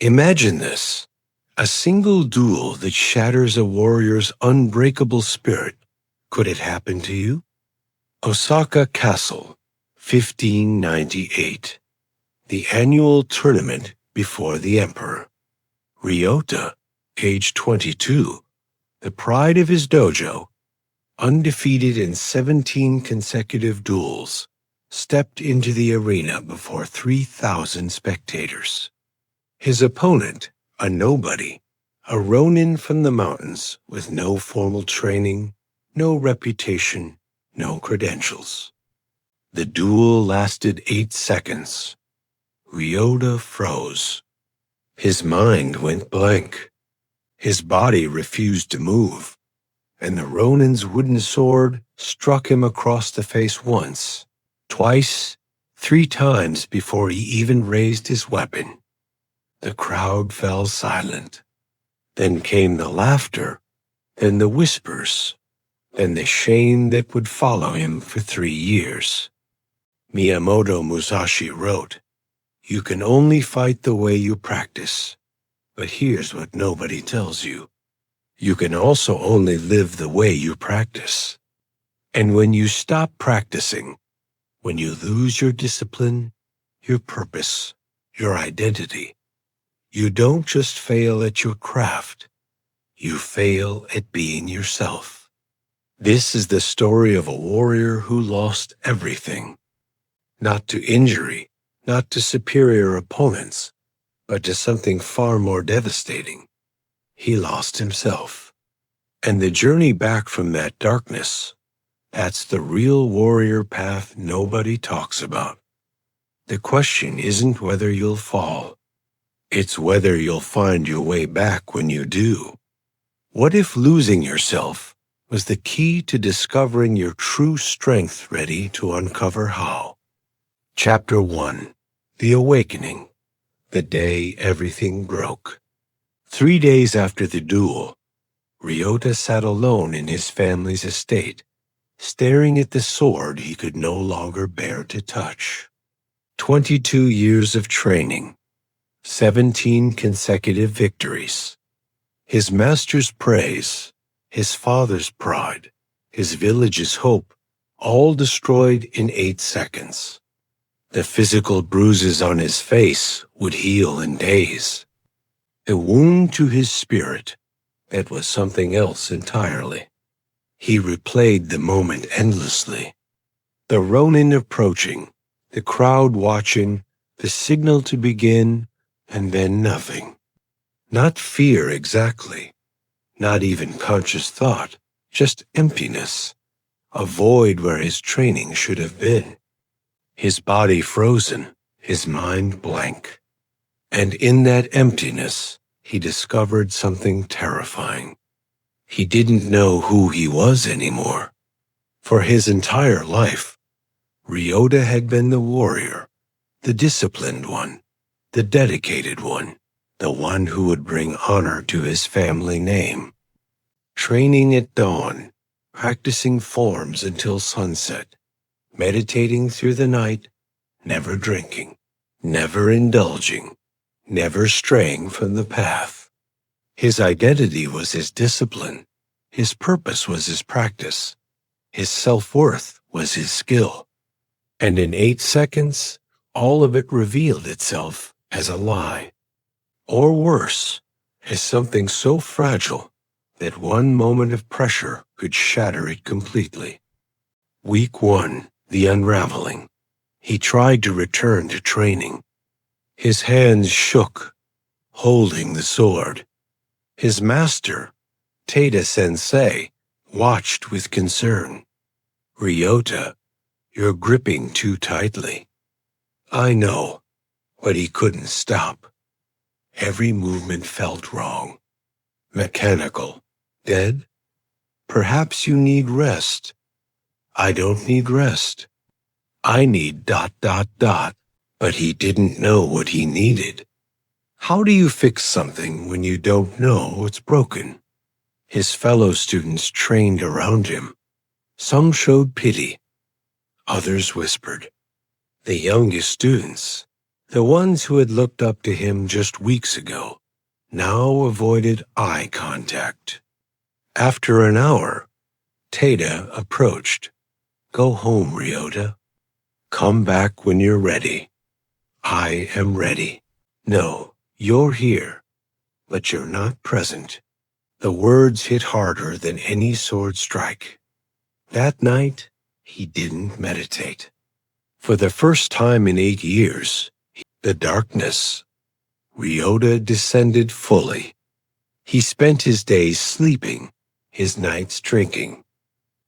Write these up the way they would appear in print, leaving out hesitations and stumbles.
Imagine this, a single duel that shatters a warrior's unbreakable spirit. Could it happen to you? Osaka Castle, 1598. The annual tournament before the emperor. Ryota, age 22, the pride of his dojo, undefeated in 17 consecutive duels, stepped into the arena before 3,000 spectators. His opponent, a nobody, a Ronin from the mountains with no formal training, no reputation, no credentials. The duel lasted 8 seconds. Ryota froze. His mind went blank. His body refused to move, and the Ronin's wooden sword struck him across the face once, twice, 3 times before he even raised his weapon. The crowd fell silent. Then came the laughter, then the whispers, then the shame that would follow him for 3 years. Miyamoto Musashi wrote, "You can only fight the way you practice, but here's what nobody tells you. You can also only live the way you practice. And when you stop practicing, when you lose your discipline, your purpose, your identity, you don't just fail at your craft, you fail at being yourself." This is the story of a warrior who lost everything. Not to injury, not to superior opponents, but to something far more devastating. He lost himself. And the journey back from that darkness, that's the real warrior path nobody talks about. The question isn't whether you'll fall. It's whether you'll find your way back when you do. What if losing yourself was the key to discovering your true strength, ready to uncover how? Chapter 1. The Awakening. The day everything broke. 3 days after the duel, Ryota sat alone in his family's estate, staring at the sword he could no longer bear to touch. 22 years of training, 17 consecutive victories. His master's praise, his father's pride, his village's hope, all destroyed in 8 seconds. The physical bruises on his face would heal in days. A wound to his spirit, that was something else entirely. He replayed the moment endlessly. The Ronin approaching, the crowd watching, the signal to begin, and then nothing. Not fear exactly, not even conscious thought, just emptiness, a void where his training should have been. His body frozen, his mind blank. And in that emptiness, he discovered something terrifying. He didn't know who he was anymore. For his entire life, Ryota had been the warrior, the disciplined one, the dedicated one, the one who would bring honor to his family name. Training at dawn, practicing forms until sunset, meditating through the night, never drinking, never indulging, never straying from the path. His identity was his discipline, his purpose was his practice, his self-worth was his skill. And in 8 seconds, all of it revealed itself as a lie. Or worse, as something so fragile that one moment of pressure could shatter it completely. Week 1, the unraveling. He tried to return to training. His hands shook, holding the sword. His master, Taida-sensei, watched with concern. "Ryota, you're gripping too tightly." "I know," but he couldn't stop. Every movement felt wrong. Mechanical. Dead? "Perhaps you need rest." "I don't need rest. I need ... But he didn't know what he needed. How do you fix something when you don't know what's broken? His fellow students trained around him. Some showed pity. Others whispered. The youngest students, The ones who had looked up to him just weeks ago now avoided eye contact. After an hour, Teda approached. "Go home, Ryota. Come back when you're ready." "I am ready." "No, you're here, but you're not present." The words hit harder than any sword strike. That night, he didn't meditate. For the first time in 8 years, the darkness, Ryota descended fully. He spent his days sleeping, his nights drinking.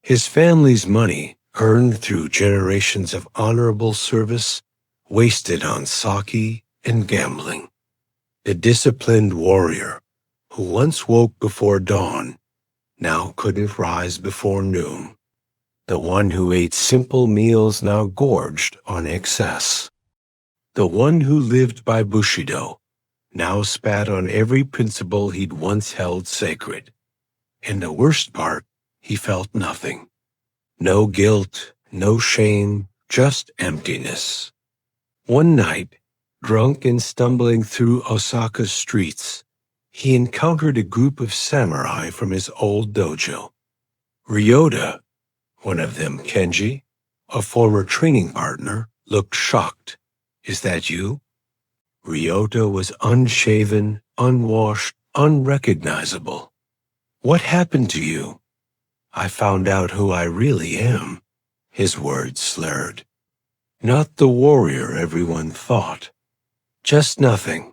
His family's money, earned through generations of honorable service, wasted on sake and gambling. The disciplined warrior, who once woke before dawn, now couldn't rise before noon. The one who ate simple meals now gorged on excess. The one who lived by Bushido now spat on every principle he'd once held sacred. And the worst part, he felt nothing. No guilt, no shame, just emptiness. One night, drunk and stumbling through Osaka's streets, he encountered a group of samurai from his old dojo. Ryota, one of them Kenji, a former training partner, looked shocked. "Is that you?" Ryota was unshaven, unwashed, unrecognizable. "What happened to you?" "I found out who I really am," his words slurred. "Not the warrior everyone thought. Just nothing."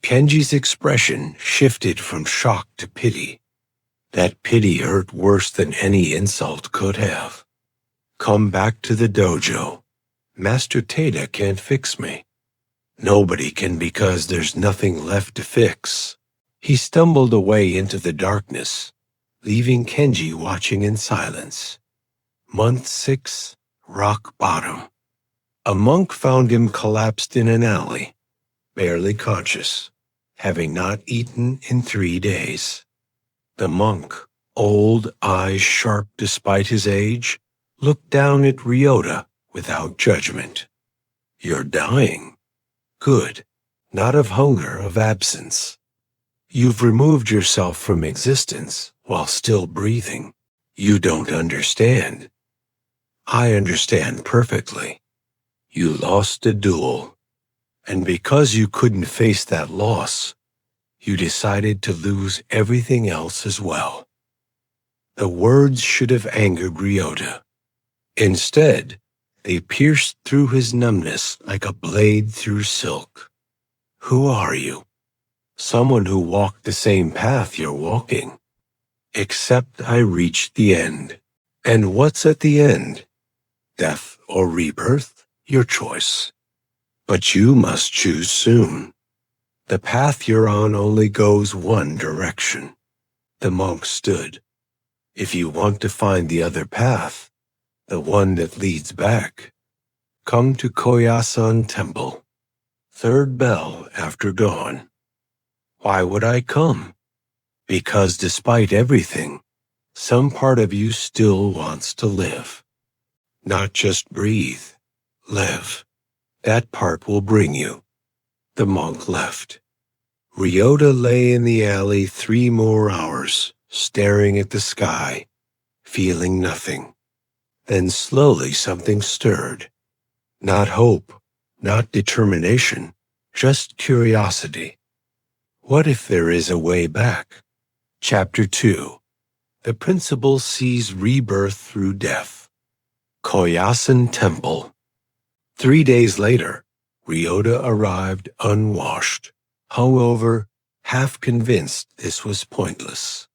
Kenji's expression shifted from shock to pity. That pity hurt worse than any insult could have. "Come back to the dojo. Master Teda can't fix me." "Nobody can because there's nothing left to fix." He stumbled away into the darkness, leaving Kenji watching in silence. Month 6, rock bottom. A monk found him collapsed in an alley, barely conscious, having not eaten in 3 days. The monk, old, eyes sharp despite his age, looked down at Ryota without judgment. "You're dying. Good. Not of hunger, of absence. You've removed yourself from existence while still breathing. You don't understand." "I understand perfectly. You lost a duel, and because you couldn't face that loss, you decided to lose everything else as well." The words should have angered Ryota. Instead, they pierced through his numbness like a blade through silk. "Who are you?" "Someone who walked the same path you're walking. Except I reached the end." "And what's at the end? Death or rebirth? Your choice. But you must choose soon. The path you're on only goes one direction." The monk stood. "If you want to find the other path, the one that leads back, come to Koyasan Temple. 3rd bell after dawn." "Why would I come?" "Because despite everything, some part of you still wants to live. Not just breathe, live. That part will bring you." The monk left. Ryota lay in the alley 3 more hours, staring at the sky, feeling nothing. Then slowly something stirred. Not hope, not determination, just curiosity. What if there is a way back? Chapter 2. The principle sees rebirth through death. Koyasan Temple. 3 days later, Ryota arrived unwashed, hungover, half convinced this was pointless.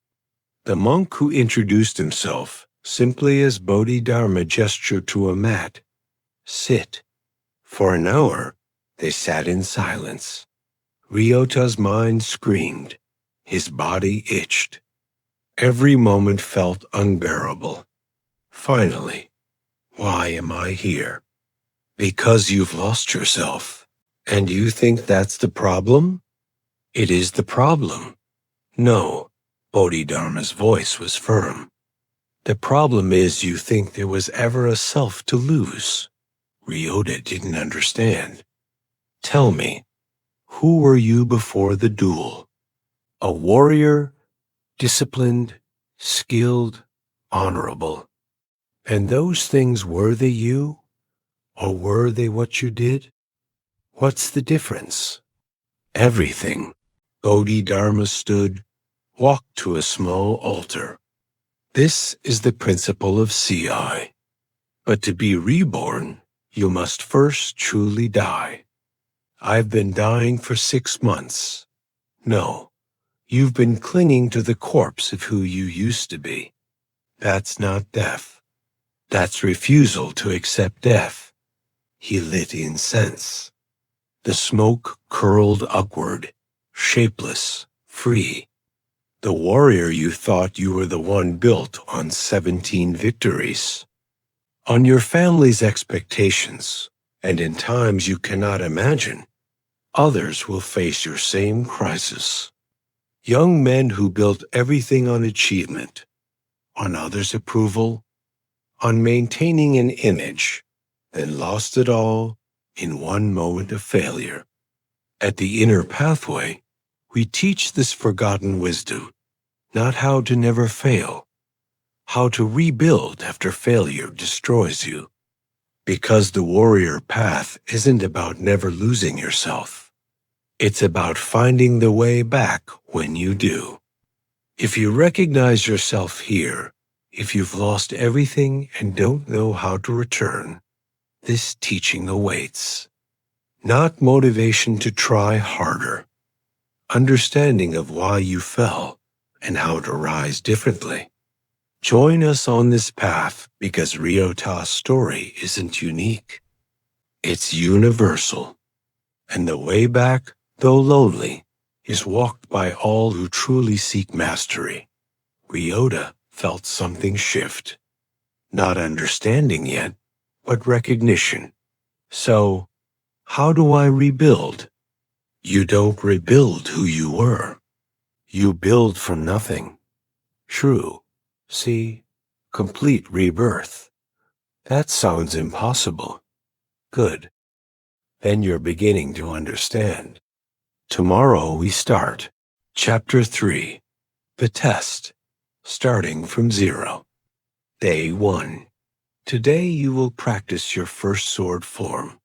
The monk who introduced himself simply as Bodhi Dharma gestured to a mat. "Sit." For an hour, they sat in silence. Ryota's mind screamed. His body itched. Every moment felt unbearable. Finally, "Why am I here?" "Because you've lost yourself. And you think that's the problem?" "It is the problem." "No," Bodhidharma's voice was firm. "The problem is you think there was ever a self to lose." Ryota didn't understand. Tell me, who were you before the duel? A warrior, disciplined, skilled, honorable. And those things, were they you? Or were they what you did? What's the difference? Everything. Bodhi Dharma stood, walked to a small altar. This is the principle of CI. But to be reborn, you must first truly die. I've been dying for 6 months. No, you've been clinging to the corpse of who you used to be. That's not death. That's refusal to accept death. He lit incense. The smoke curled upward, shapeless, free. The warrior you thought you were the one built on 17 victories. On your family's expectations, and in times you cannot imagine, others will face your same crisis. Young men who built everything on achievement, on others' approval, on maintaining an image, then lost it all in one moment of failure. At the inner pathway, we teach this forgotten wisdom, not how to never fail, how to rebuild after failure destroys you. Because the warrior path isn't about never losing yourself. It's about finding the way back when you do. If you recognize yourself here, if you've lost everything and don't know how to return, this teaching awaits. Not motivation to try harder, understanding of why you fell and how to rise differently. Join us on this path because Ryota's story isn't unique. It's universal. And the way back, though lonely, is walked by all who truly seek mastery. Ryota felt something shift. Not understanding yet, but recognition. So, how do I rebuild? You don't rebuild who you were. You build from nothing. True. See, complete rebirth. That sounds impossible. Good. Then you're beginning to understand. Tomorrow we start. Chapter 3. The Test. Starting from 0. Day 1. Today you will practice your first sword form.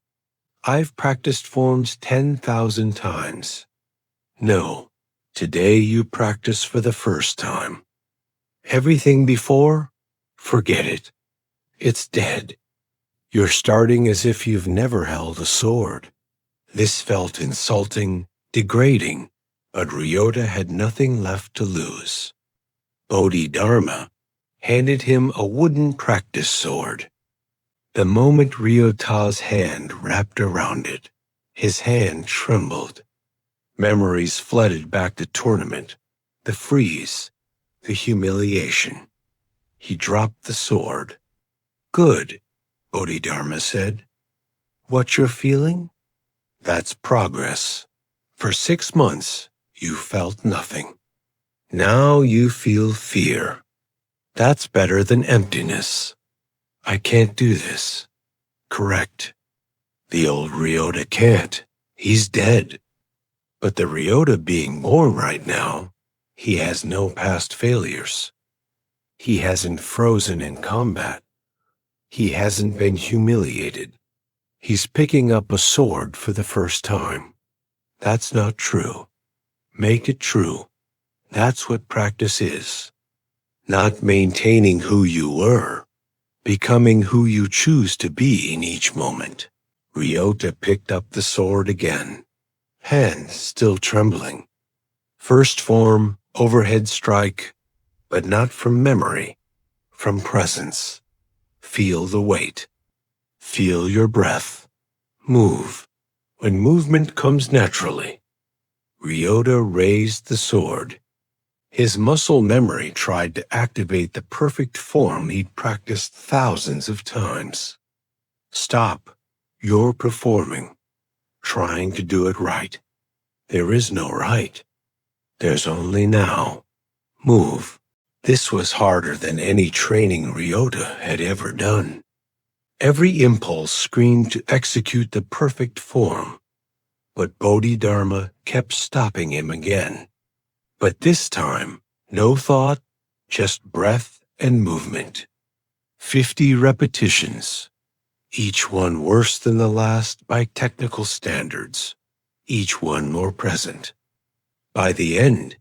I've practiced forms 10,000 times. No, today you practice for the first time. Everything before, forget it. It's dead. You're starting as if you've never held a sword. This felt insulting, degrading, but Ryota had nothing left to lose. Bodhi Dharma handed him a wooden practice sword. The moment Ryota's hand wrapped around it, his hand trembled. Memories flooded back the tournament, the freeze, the humiliation. He dropped the sword. Good, Bodhidharma said. What you're feeling? That's progress. For 6 months, you felt nothing. Now you feel fear. That's better than emptiness. I can't do this. Correct. The old Ryota can't. He's dead. But the Ryota being born right now, he has no past failures. He hasn't frozen in combat. He hasn't been humiliated. He's picking up a sword for the first time. That's not true. Make it true. That's what practice is. Not maintaining who you were, becoming who you choose to be in each moment. Ryota picked up the sword again, hand still trembling. First form, overhead strike, but not from memory, from presence. Feel the weight. Feel your breath. Move. When movement comes naturally. Ryota raised the sword. His muscle memory tried to activate the perfect form he'd practiced thousands of times. Stop. You're performing, trying to do it right. There is no right. There's only now. Move. This was harder than any training Ryota had ever done. Every impulse screamed to execute the perfect form. But Bodhi Dharma kept stopping him again. But this time, no thought, just breath and movement. 50 repetitions, each one worse than the last by technical standards, each one more present. By the end,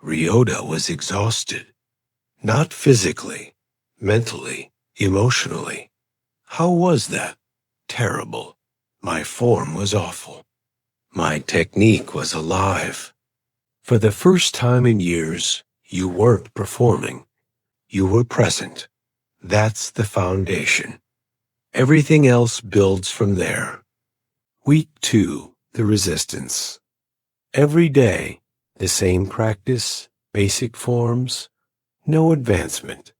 Ryota was exhausted. Not physically, mentally, emotionally. How was that? Terrible. My form was awful. My technique was alive. For the first time in years, you weren't performing. You were present. That's the foundation. Everything else builds from there. Week 2, the resistance. Every day, the same practice, basic forms, no advancement,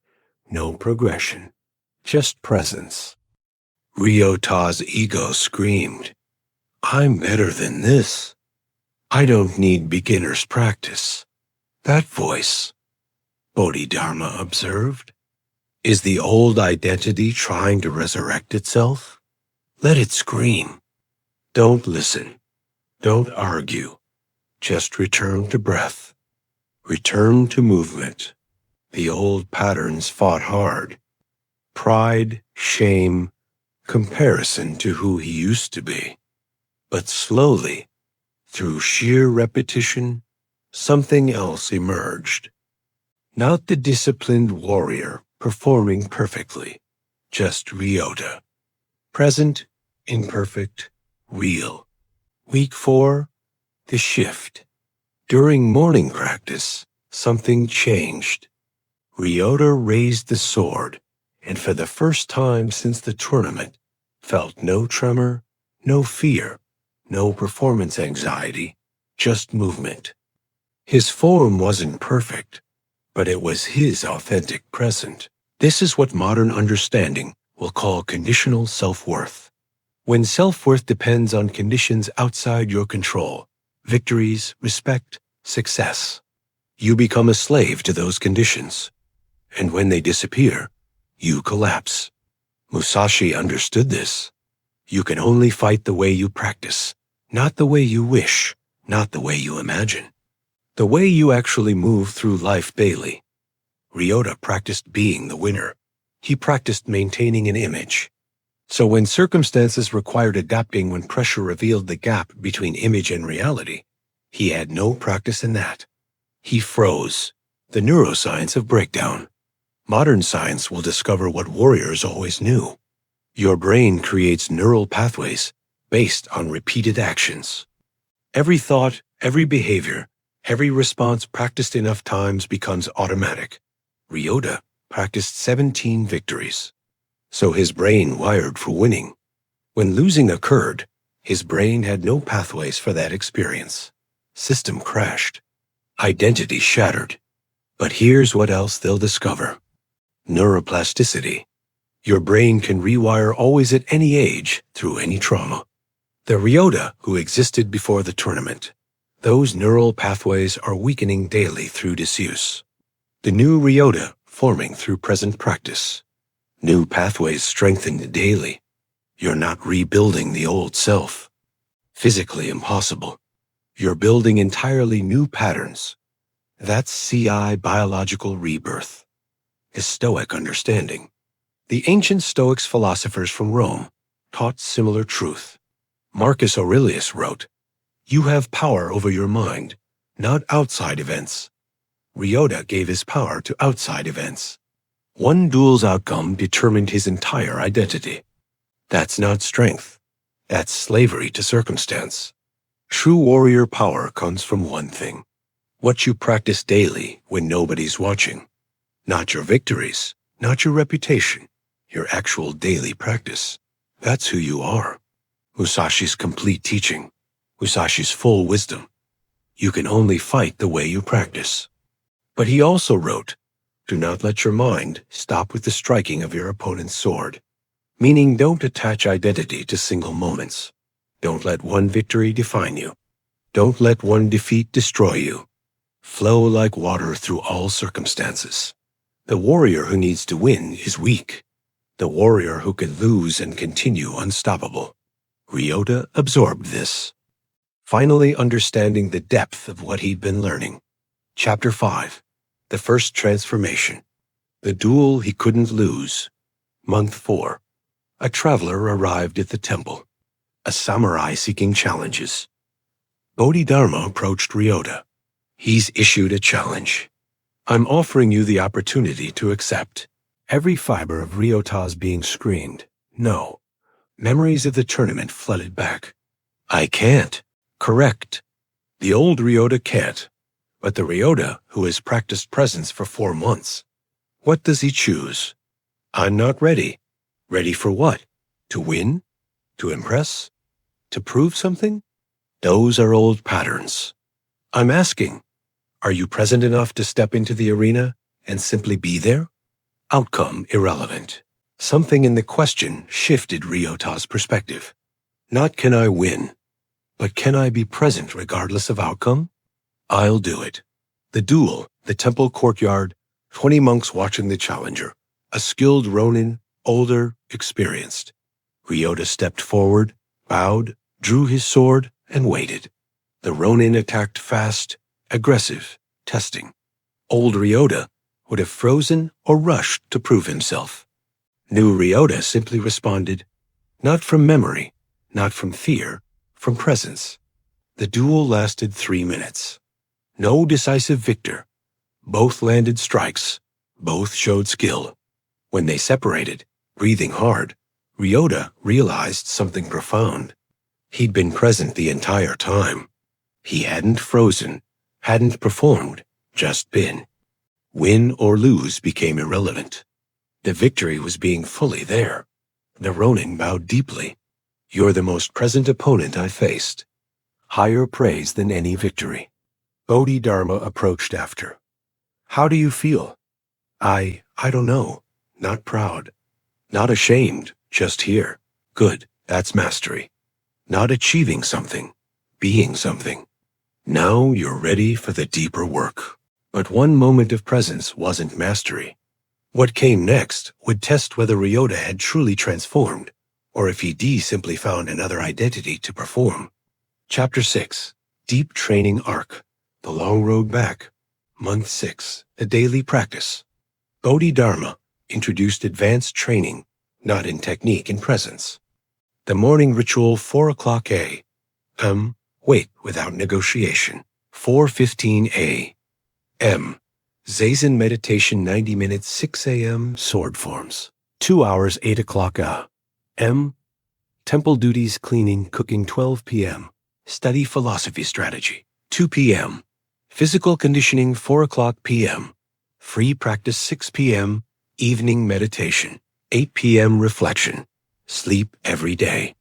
no progression, just presence. Ryota's ego screamed, I'm better than this. I don't need beginner's practice. That voice, Bodhidharma observed, is the old identity trying to resurrect itself? Let it scream. Don't listen. Don't argue. Just return to breath. Return to movement. The old patterns fought hard. Pride, shame, comparison to who he used to be. But slowly, through sheer repetition, something else emerged. Not the disciplined warrior performing perfectly, just Ryota. Present, imperfect, real. Week 4, the shift. During morning practice, something changed. Ryota raised the sword, and for the first time since the tournament, felt no tremor, no fear, no performance anxiety, just movement. His form wasn't perfect, but it was his authentic present. This is what modern understanding will call conditional self-worth. When self-worth depends on conditions outside your control, victories, respect, success, you become a slave to those conditions. And when they disappear, you collapse. Musashi understood this. You can only fight the way you practice, not the way you wish, not the way you imagine. The way you actually move through life daily. Ryota practiced being the winner. He practiced maintaining an image. So when circumstances required adapting, when pressure revealed the gap between image and reality, he had no practice in that. He froze. The neuroscience of breakdown. Modern science will discover what warriors always knew. Your brain creates neural pathways based on repeated actions. Every thought, every behavior, every response practiced enough times becomes automatic. Ryota practiced 17 victories. So his brain wired for winning. When losing occurred, his brain had no pathways for that experience. System crashed. Identity shattered. But here's what else they'll discover. Neuroplasticity. Your brain can rewire always at any age through any trauma. The Ryota who existed before the tournament. Those neural pathways are weakening daily through disuse. The new Ryota forming through present practice. New pathways strengthened daily. You're not rebuilding the old self. Physically impossible. You're building entirely new patterns. That's CI biological rebirth. A Stoic understanding. The ancient Stoics philosophers from Rome taught similar truth. Marcus Aurelius wrote, "You have power over your mind, not outside events." Ryota gave his power to outside events. One duel's outcome determined his entire identity. That's not strength. That's slavery to circumstance. True warrior power comes from one thing. What you practice daily when nobody's watching. Not your victories, not your reputation, your actual daily practice. That's who you are. Musashi's complete teaching. Musashi's full wisdom. You can only fight the way you practice. But he also wrote, do not let your mind stop with the striking of your opponent's sword. Meaning don't attach identity to single moments. Don't let one victory define you. Don't let one defeat destroy you. Flow like water through all circumstances. The warrior who needs to win is weak. The warrior who can lose and continue unstoppable. Ryota absorbed this. finally understanding the depth of what he'd been learning. Chapter 5. The First Transformation. The Duel He Couldn't Lose. Month 4. A traveler arrived at the temple. A samurai seeking challenges. Bodhidharma approached Ryota. He's issued a challenge. I'm offering you the opportunity to accept. Every fiber of Ryota's being screened. No. Memories of the tournament flooded back. I can't. Correct. The old Ryota can't. But the Ryota who has practiced presence for 4 months. What does he choose? I'm not ready. Ready for what? To win? To impress? To prove something? Those are old patterns. I'm asking, are you present enough to step into the arena and simply be there? Outcome irrelevant. Something in the question shifted Ryota's perspective. Not can I win, but can I be present regardless of outcome? I'll do it. The duel, the temple courtyard, 20 monks watching the challenger. A skilled Ronin, older, experienced. Ryota stepped forward, bowed, drew his sword, and waited. The Ronin attacked fast, aggressive, testing. Old Ryota would have frozen or rushed to prove himself. New Ryota simply responded, not from memory, not from fear, from presence. The duel lasted 3 minutes. No decisive victor. Both landed strikes. Both showed skill. When they separated, breathing hard, Ryota realized something profound. He'd been present the entire time. He hadn't frozen, hadn't performed, just been. Win or lose became irrelevant. The victory was being fully there. The Ronin bowed deeply. You're the most present opponent I faced. Higher praise than any victory. Bodhidharma approached after. How do you feel? I don't know. Not proud. Not ashamed, just here. Good, that's mastery. Not achieving something, being something. Now you're ready for the deeper work. But one moment of presence wasn't mastery. What came next would test whether Ryota had truly transformed, or if he simply found another identity to perform. Chapter 6. Deep Training Arc. The Long Road Back. Month 6. A Daily Practice. Bodhidharma introduced advanced training, not in technique and presence. The morning ritual 4 o'clock a.m. Wait without negotiation. 4:15 a.m. Zazen meditation 90 minutes 6 a.m. Sword forms. 2 hours 8 o'clock a.m. Temple duties cleaning cooking 12 p.m. Study philosophy strategy 2 p.m. Physical conditioning 4 o'clock p.m. Free practice 6 p.m. Evening meditation 8 p.m. Reflection. Sleep every day.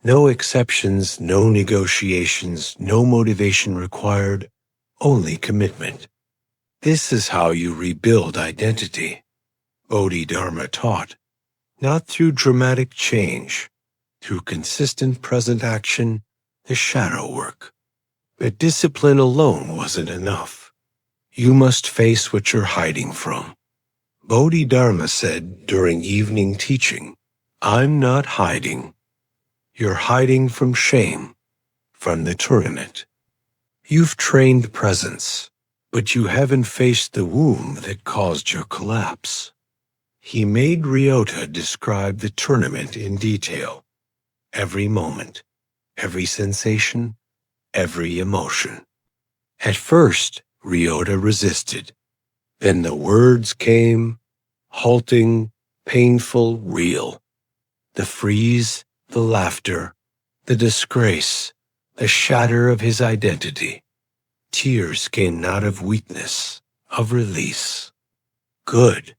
No exceptions, no negotiations, no motivation required, only commitment. This is how you rebuild identity. Bodhidharma taught, not through dramatic change, through consistent present action, the shadow work. But discipline alone wasn't enough. You must face what you're hiding from. Bodhidharma said during evening teaching, I'm not hiding. You're hiding from shame, from the tournament. You've trained presence, but you haven't faced the wound that caused your collapse. He made Ryota describe the tournament in detail. Every moment, every sensation, every emotion. At first, Ryota resisted. Then the words came, halting, painful, real. The freeze, the laughter, the disgrace, the shatter of his identity. Tears came not of weakness, of release. Good.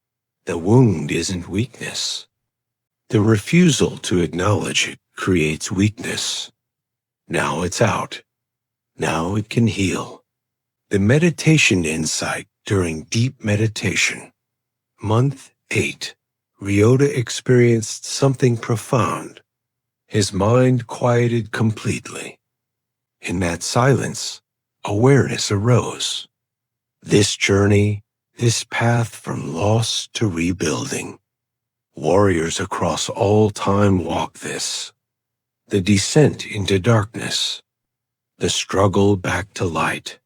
The wound isn't weakness. The refusal to acknowledge it creates weakness. Now it's out. Now it can heal. The meditation insight during deep meditation. Month 8. Ryota experienced something profound. His mind quieted completely. In that silence, awareness arose. This journey, this path from loss to rebuilding. Warriors across all time walk this. The descent into darkness. The struggle back to light.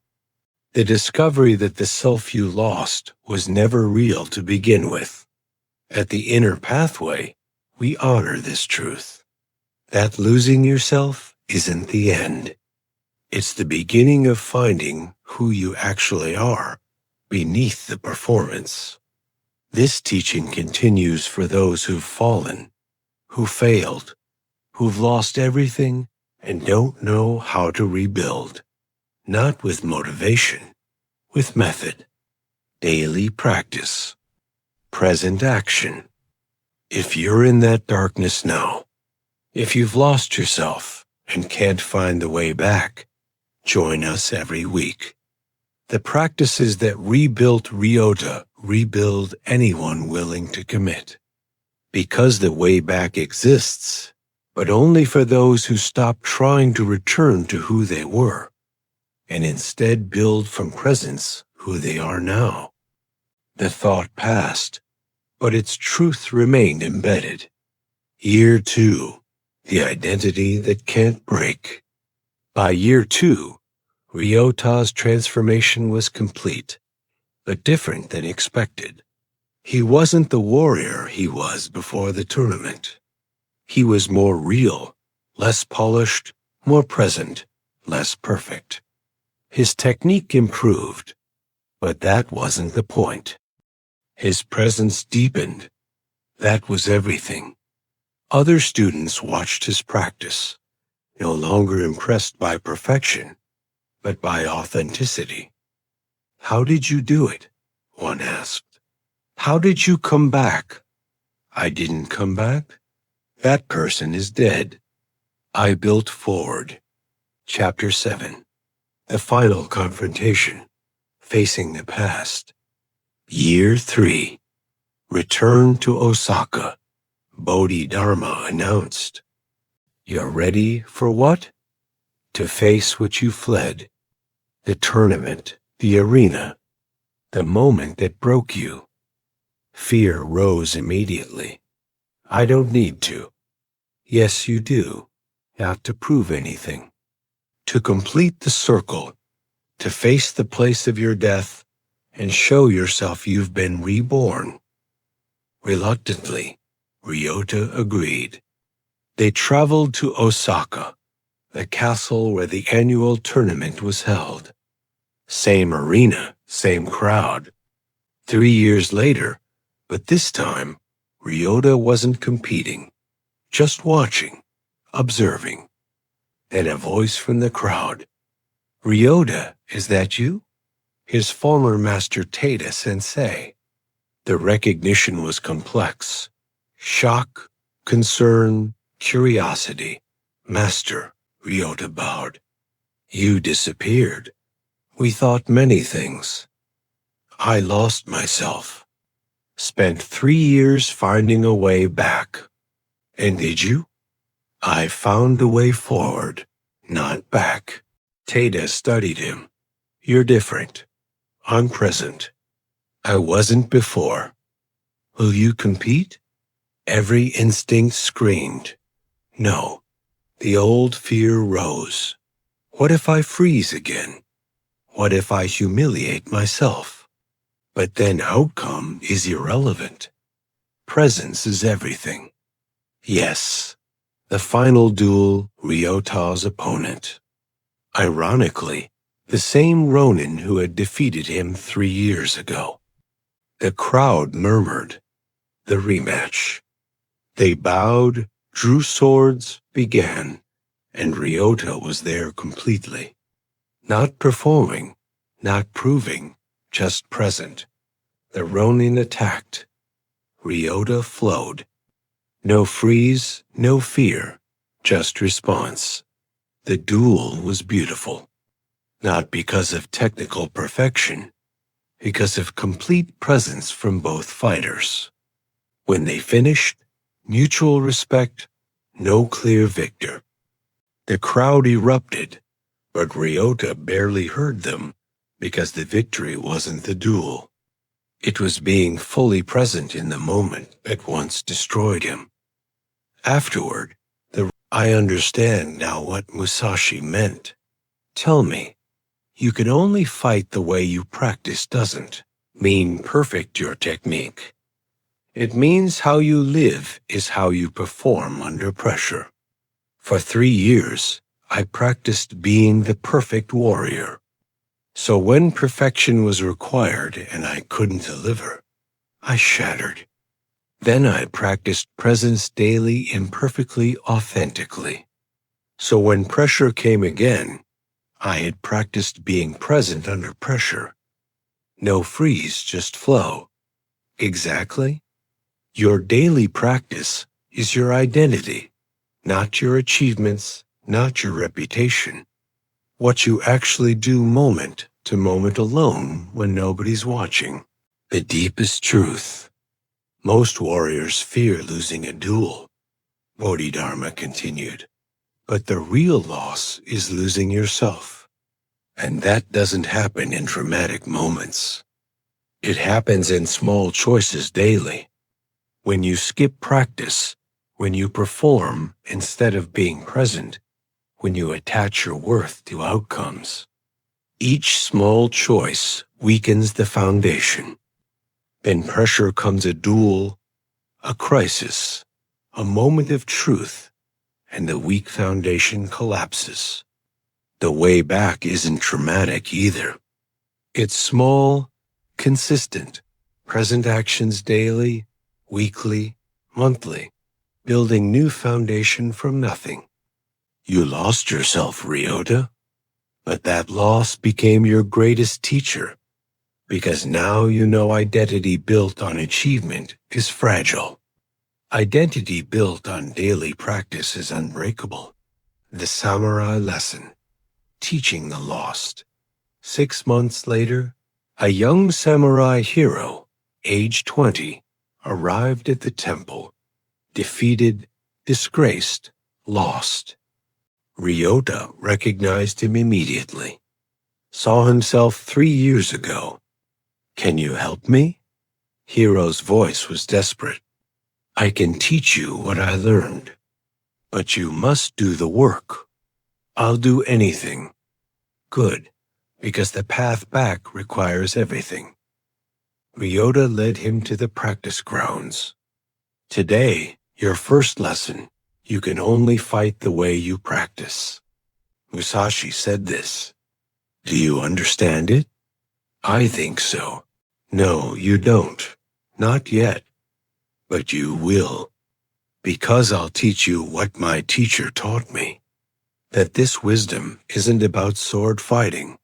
The discovery that the self you lost was never real to begin with. At the inner pathway, we honor this truth. That losing yourself isn't the end. It's the beginning of finding who you actually are beneath the performance. This teaching continues for those who've fallen, who failed, who've lost everything and don't know how to rebuild. Not with motivation, with method, daily practice, present action. If you're in that darkness now, if you've lost yourself and can't find the way back, join us every week. The practices that rebuilt Ryota rebuild anyone willing to commit. Because the way back exists, but only for those who stop trying to return to who they were, and instead build from presence who they are now. The thought passed, but its truth remained embedded. Year 2, the identity that can't break. By year 2, Ryota's transformation was complete, but different than expected. He wasn't the warrior he was before the tournament. He was more real, less polished, more present, less perfect. His technique improved, but that wasn't the point. His presence deepened. That was everything. Other students watched his practice, no longer impressed by perfection, but by authenticity. "How did you do it?" one asked. "How did you come back?" "I didn't come back. That person is dead. I built forward." Chapter 7. The final confrontation, facing the past. Year 3. Return to Osaka. Bodhi Dharma announced. You're ready for what? To face what you fled. The tournament, the arena, the moment that broke you. Fear rose immediately. I don't need to. Yes, you do. Not to prove anything. To complete the circle, to face the place of your death and show yourself you've been reborn. Reluctantly, Ryota agreed. They traveled to Osaka, the castle where the annual tournament was held. Same arena, same crowd. 3 years later, but this time, Ryota wasn't competing, just watching, observing. Then a voice from the crowd. "Ryota, is that you?" His former master Tada Sensei. The recognition was complex. Shock, concern, curiosity. "Master," Ryota bowed. "You disappeared. We thought many things. I lost myself. Spent 3 years finding a way back. And did you?" "I found a way forward, not back." Tada studied him. "You're different. I'm present. I wasn't before. Will you compete?" Every instinct screamed. No. The old fear rose. What if I freeze again? What if I humiliate myself? But then outcome is irrelevant. Presence is everything. Yes, the final duel, Ryota's opponent. Ironically, the same Ronin who had defeated him 3 years ago. The crowd murmured. The rematch. They bowed, drew swords, began, and Ryota was there completely. Not performing, not proving, just present. The Ronin attacked. Ryota flowed. No freeze, no fear, just response. The duel was beautiful. Not because of technical perfection, because of complete presence from both fighters. When they finished, mutual respect, no clear victor. The crowd erupted, but Ryota barely heard them because the victory wasn't the duel. It was being fully present in the moment that once destroyed him. Afterward, I understand now what Musashi meant. Tell me, you can only fight the way you practice doesn't mean perfect your technique. It means how you live is how you perform under pressure. For 3 years, I practiced being the perfect warrior. So when perfection was required and I couldn't deliver, I shattered. Then I practiced presence daily imperfectly, authentically. So when pressure came again, I had practiced being present under pressure. No freeze, just flow. Exactly. Your daily practice is your identity, not your achievements, not your reputation. What you actually do moment to moment alone when nobody's watching. The deepest truth. Most warriors fear losing a duel, Bodhi Dharma continued. But the real loss is losing yourself. And that doesn't happen in dramatic moments. It happens in small choices daily. When you skip practice, when you perform instead of being present, when you attach your worth to outcomes. Each small choice weakens the foundation. Then pressure comes a duel, a crisis, a moment of truth, and the weak foundation collapses. The way back isn't dramatic either. It's small, consistent, present actions daily, weekly, monthly, building new foundation from nothing. You lost yourself, Ryota, but that loss became your greatest teacher, because now you know identity built on achievement is fragile. Identity built on daily practice is unbreakable. The samurai lesson, teaching the lost. 6 months later, a young samurai hero, age 20, arrived at the temple, defeated, disgraced, lost. Ryota recognized him immediately. Saw himself 3 years ago. Can you help me? Hero's voice was desperate. I can teach you what I learned, but you must do the work. I'll do anything. Good, because the path back requires everything. Ryota led him to the practice grounds. Today, your first lesson, you can only fight the way you practice. Musashi said this. Do you understand it? I think so. No, you don't. Not yet. But you will. Because I'll teach you what my teacher taught me. That this wisdom isn't about sword fighting.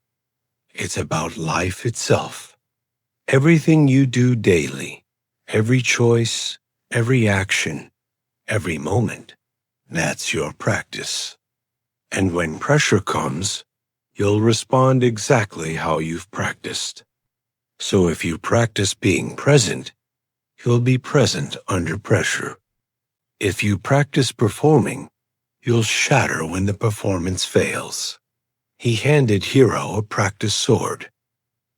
It's about life itself. Everything you do daily, every choice, every action, every moment, that's your practice. And when pressure comes, you'll respond exactly how you've practiced. So if you practice being present, you'll be present under pressure. If you practice performing, you'll shatter when the performance fails. He handed Hiro a practice sword.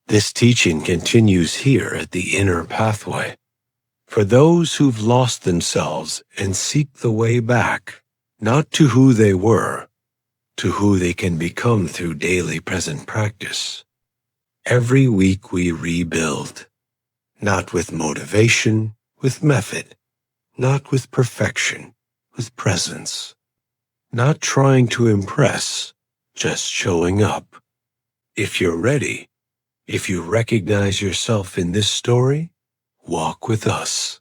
This teaching continues here at the inner pathway. For those who've lost themselves and seek the way back, not to who they were, to who they can become through daily present practice. Every week we rebuild, not with motivation, with method, not with perfection, with presence, not trying to impress, just showing up. If you're ready, if you recognize yourself in this story, walk with us.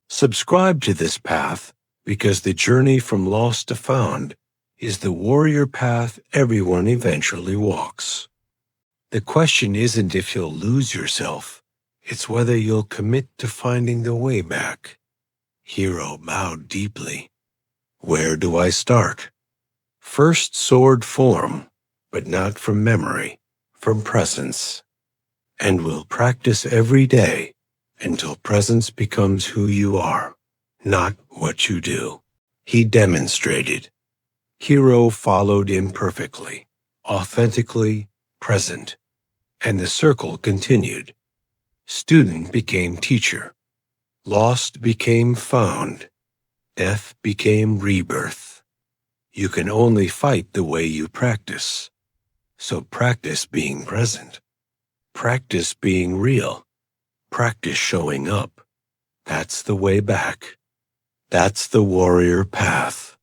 Subscribe to this path because the journey from lost to found is the warrior path everyone eventually walks. The question isn't if you'll lose yourself, it's whether you'll commit to finding the way back. Hiro bowed deeply. Where do I start? First sword form, but not from memory, from presence. And we'll practice every day until presence becomes who you are, not what you do. He demonstrated. Hero followed imperfectly, authentically present, and the circle continued. Student became teacher. Lost became found. Death became rebirth. You can only fight the way you practice. So practice being present. Practice being real. Practice showing up. That's the way back. That's the warrior path.